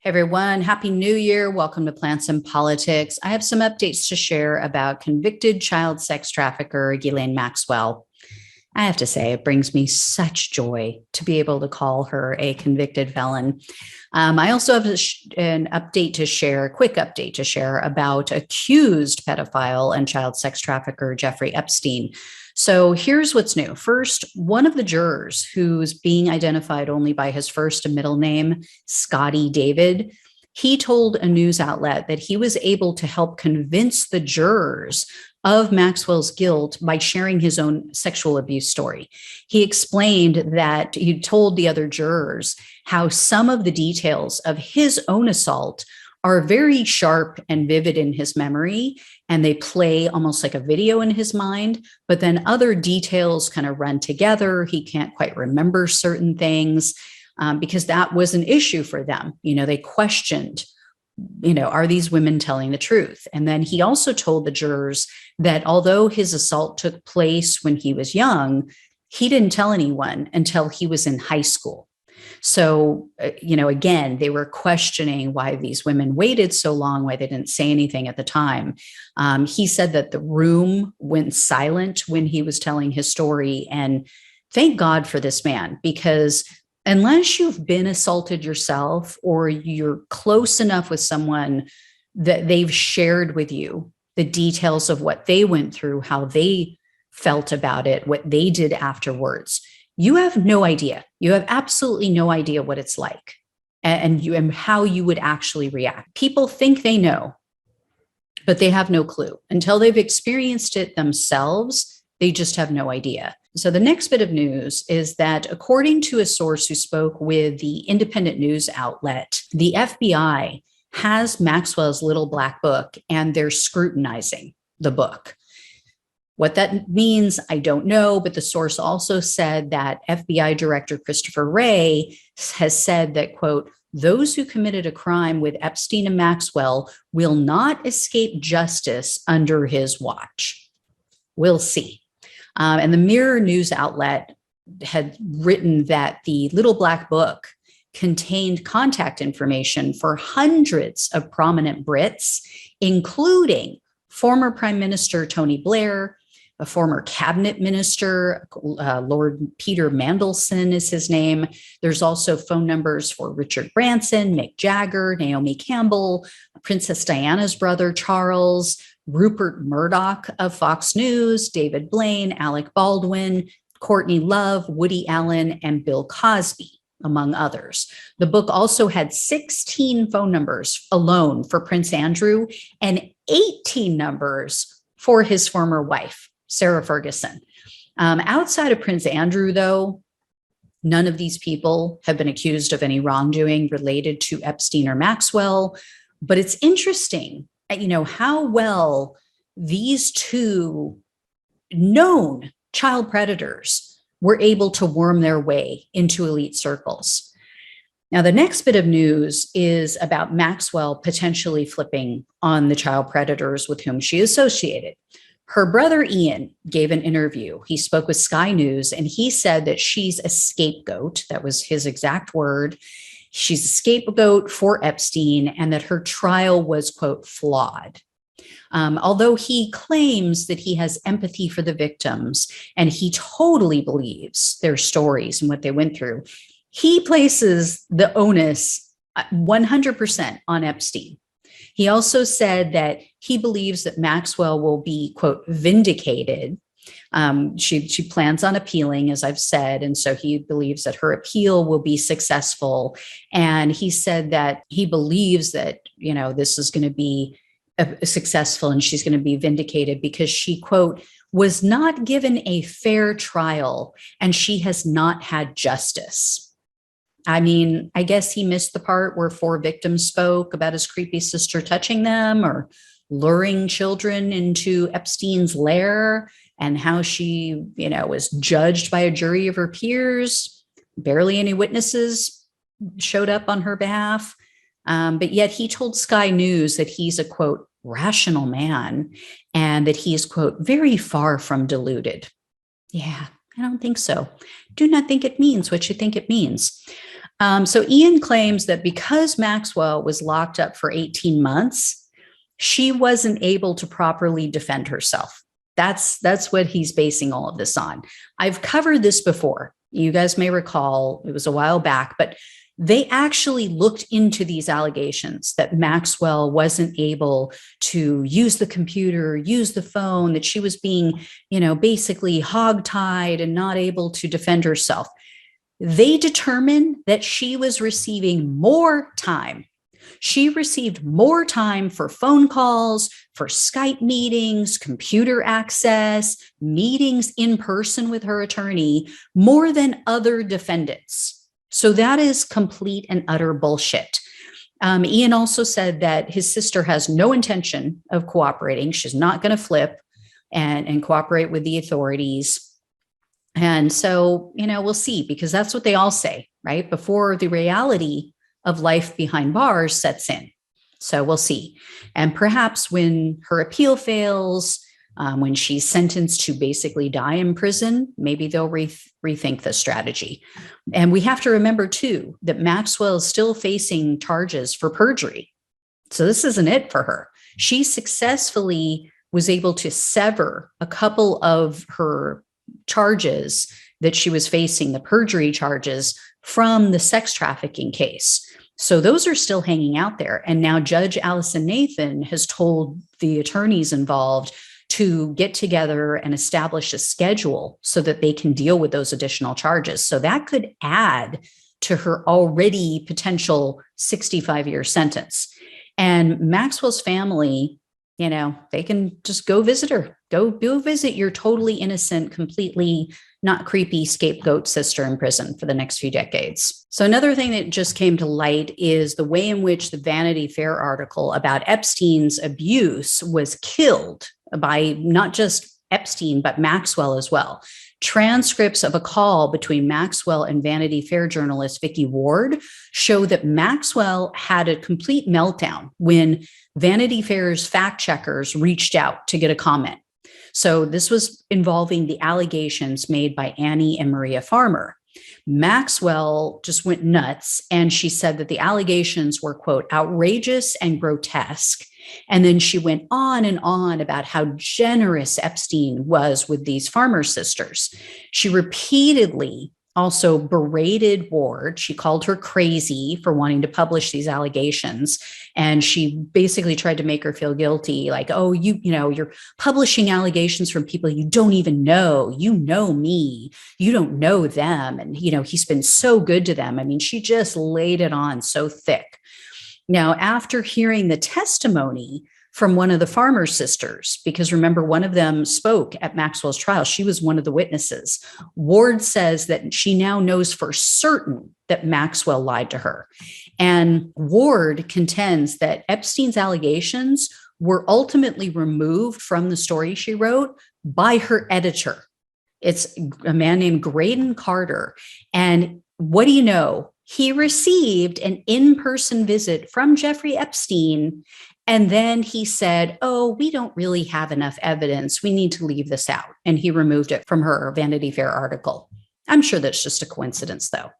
Hey everyone, Happy New Year. Welcome to Plants and Politics. I have some updates to share about convicted child sex trafficker Ghislaine Maxwell. I have to say, it brings me such joy to be able to call her a convicted felon. I also have an update to share, a quick update to share about accused pedophile and child sex trafficker Jeffrey Epstein. So here's what's new. First, one of the jurors who's being identified only by his first and middle name, Scotty David, he told a news outlet that he was able to help convince the jurors of Maxwell's guilt by sharing his own sexual abuse story. He explained that he told the other jurors how some of the details of his own assault are very sharp and vivid in his memory, and they play almost like a video in his mind, but then other details kind of run together. He can't quite remember certain things because that was an issue for them. They questioned, are these women telling the truth? And then he also told the jurors that although his assault took place when he was young, he didn't tell anyone until he was in high school. So, again, they were questioning why these women waited so long, why they didn't say anything at the time. He said that the room went silent when he was telling his story. And thank God for this man, because unless you've been assaulted yourself or you're close enough with someone that they've shared with you the details of what they went through, how they felt about it, what they did afterwards, you have no idea. You have absolutely no idea what it's like and how you would actually react. People think they know, but they have no clue. Until they've experienced it themselves, they just have no idea. So the next bit of news is that according to a source who spoke with the independent news outlet, the FBI has Maxwell's little black book and they're scrutinizing the book. What that means, I don't know, but the source also said that FBI Director Christopher Wray has said that, quote, those who committed a crime with Epstein and Maxwell will not escape justice under his watch. We'll see. And the Mirror news outlet had written that the little black book contained contact information for hundreds of prominent Brits, including former Prime Minister Tony Blair, a former cabinet minister, Lord Peter Mandelson is his name. There's also phone numbers for Richard Branson, Mick Jagger, Naomi Campbell, Princess Diana's brother, Charles, Rupert Murdoch of Fox News, David Blaine, Alec Baldwin, Courtney Love, Woody Allen, and Bill Cosby, among others. The book also had 16 phone numbers alone for Prince Andrew and 18 numbers for his former wife, Sarah Ferguson. Outside of Prince Andrew, though, none of these people have been accused of any wrongdoing related to Epstein or Maxwell. But it's interesting, how well these two known child predators were able to worm their way into elite circles. Now, the next bit of news is about Maxwell potentially flipping on the child predators with whom she associated. Her brother Ian gave an interview. He spoke with Sky News, and he said that she's a scapegoat. That was his exact word. She's a scapegoat for Epstein and that her trial was, quote, flawed. Although he claims that he has empathy for the victims and he totally believes their stories and what they went through, he places the onus 100% on Epstein. He also said that he believes that Maxwell will be, quote, vindicated. She plans on appealing, as I've said, and so he believes that her appeal will be successful. And he said that he believes that, this is going to be successful and she's going to be vindicated because she, quote, was not given a fair trial and she has not had justice. I mean, I guess he missed the part where 4 victims spoke about his creepy sister touching them or luring children into Epstein's lair and how she, was judged by a jury of her peers. Barely any witnesses showed up on her behalf. But yet he told Sky News that he's a, quote, rational man and that he is, quote, very far from deluded. Yeah, I don't think so. Do not think it means what you think it means. So Ian claims that because Maxwell was locked up for 18 months, she wasn't able to properly defend herself. That's what he's basing all of this on. I've covered this before. You guys may recall, it was a while back, but they actually looked into these allegations that Maxwell wasn't able to use the computer, use the phone, that she was being, basically hogtied and not able to defend herself. They determined that she was receiving more time. She received more time for phone calls, for Skype meetings, computer access, meetings in person with her attorney, more than other defendants. So that is complete and utter bullshit. Ian also said that his sister has no intention of cooperating. She's not going to flip and cooperate with the authorities. And so, we'll see, because that's what they all say, right? Before the reality of life behind bars sets in. So we'll see. And perhaps when her appeal fails, when she's sentenced to basically die in prison, maybe they'll rethink the strategy. And we have to remember, too, that Maxwell is still facing charges for perjury. So this isn't it for her. She successfully was able to sever a couple of her charges that she was facing, the perjury charges, from the sex trafficking case. So those are still hanging out there. And now Judge Allison Nathan has told the attorneys involved to get together and establish a schedule so that they can deal with those additional charges. So that could add to her already potential 65-year sentence. And Maxwell's family, they can just go visit her. Go visit your totally innocent, completely not creepy scapegoat sister in prison for the next few decades. So another thing that just came to light is the way in which the Vanity Fair article about Epstein's abuse was killed by not just Epstein, but Maxwell as well. Transcripts of a call between Maxwell and Vanity Fair journalist Vicky Ward show that Maxwell had a complete meltdown when Vanity Fair's fact checkers reached out to get a comment. So this was involving the allegations made by Annie and Maria Farmer. Maxwell just went nuts, and she said that the allegations were, quote, outrageous and grotesque. And then she went on and on about how generous Epstein was with these Farmer sisters. She repeatedly also berated Ward. She called her crazy for wanting to publish these allegations. And she basically tried to make her feel guilty, like, oh, you're publishing allegations from people you don't even know. You know me. You don't know them. And, he's been so good to them. I mean, she just laid it on so thick. Now, after hearing the testimony from one of the Farmer sisters, because remember, one of them spoke at Maxwell's trial. She was one of the witnesses. Ward says that she now knows for certain that Maxwell lied to her. And Ward contends that Epstein's allegations were ultimately removed from the story she wrote by her editor. It's a man named Graydon Carter. And what do you know? He received an in-person visit from Jeffrey Epstein. And then he said, oh, we don't really have enough evidence. We need to leave this out. And he removed it from her Vanity Fair article. I'm sure that's just a coincidence, though.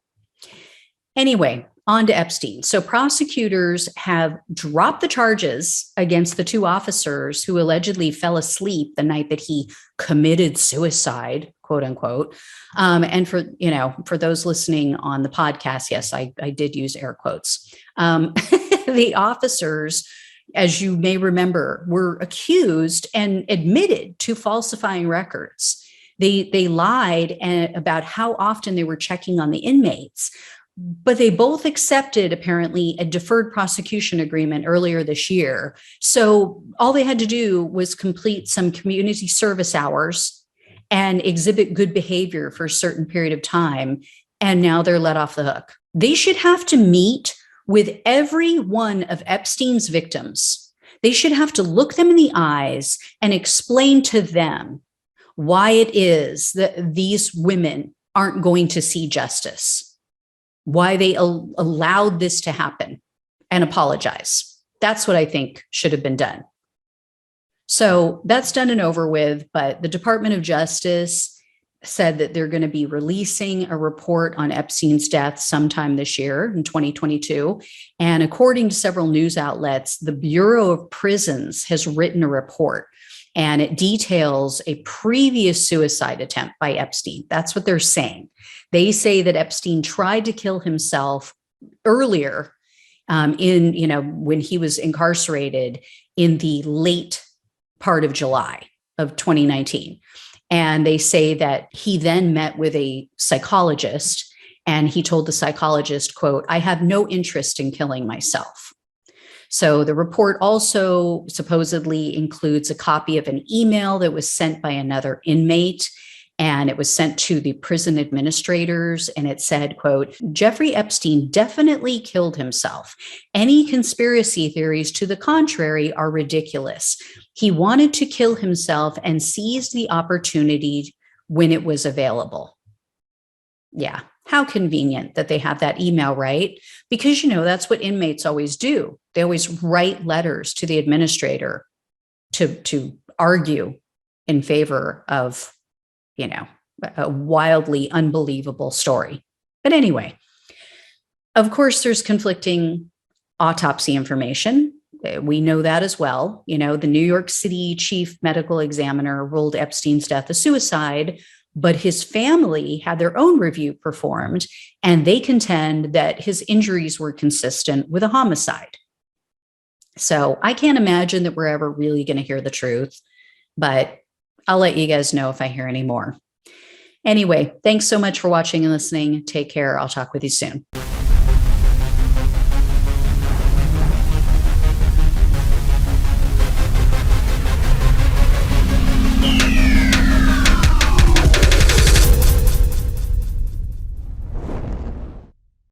Anyway, on to Epstein. So prosecutors have dropped the charges against the two officers who allegedly fell asleep the night that he committed suicide, quote unquote. And for those listening on the podcast, yes, I did use air quotes. The officers, as you may remember, were accused and admitted to falsifying records. They lied about how often they were checking on the inmates, but they both accepted, apparently, a deferred prosecution agreement earlier this year. So all they had to do was complete some community service hours and exhibit good behavior for a certain period of time. And now they're let off the hook. They should have to meet with every one of Epstein's victims. They should have to look them in the eyes and explain to them why it is that these women aren't going to see justice, why they allowed this to happen, and apologize. That's what I think should have been done. So that's done and over with, but the Department of Justice said that they're going to be releasing a report on Epstein's death sometime this year in 2022. And according to several news outlets, the Bureau of Prisons has written a report, and it details a previous suicide attempt by Epstein. That's what they're saying. They say that Epstein tried to kill himself earlier when he was incarcerated in the late part of July of 2019. And they say that he then met with a psychologist, and he told the psychologist, quote, "I have no interest in killing myself." So the report also supposedly includes a copy of an email that was sent by another inmate, and it was sent to the prison administrators, and it said, quote, "Jeffrey Epstein definitely killed himself. Any conspiracy theories to the contrary are ridiculous. He wanted to kill himself and seized the opportunity when it was available." Yeah, how convenient that they have that email, right? Because, that's what inmates always do. They always write letters to the administrator to argue in favor of a wildly unbelievable story. But anyway, of course, there's conflicting autopsy information. We know that as well. The New York City chief medical examiner ruled Epstein's death a suicide, but his family had their own review performed, and they contend that his injuries were consistent with a homicide. So I can't imagine that we're ever really going to hear the truth, but I'll let you guys know if I hear any more. Anyway, thanks so much for watching and listening. Take care. I'll talk with you soon.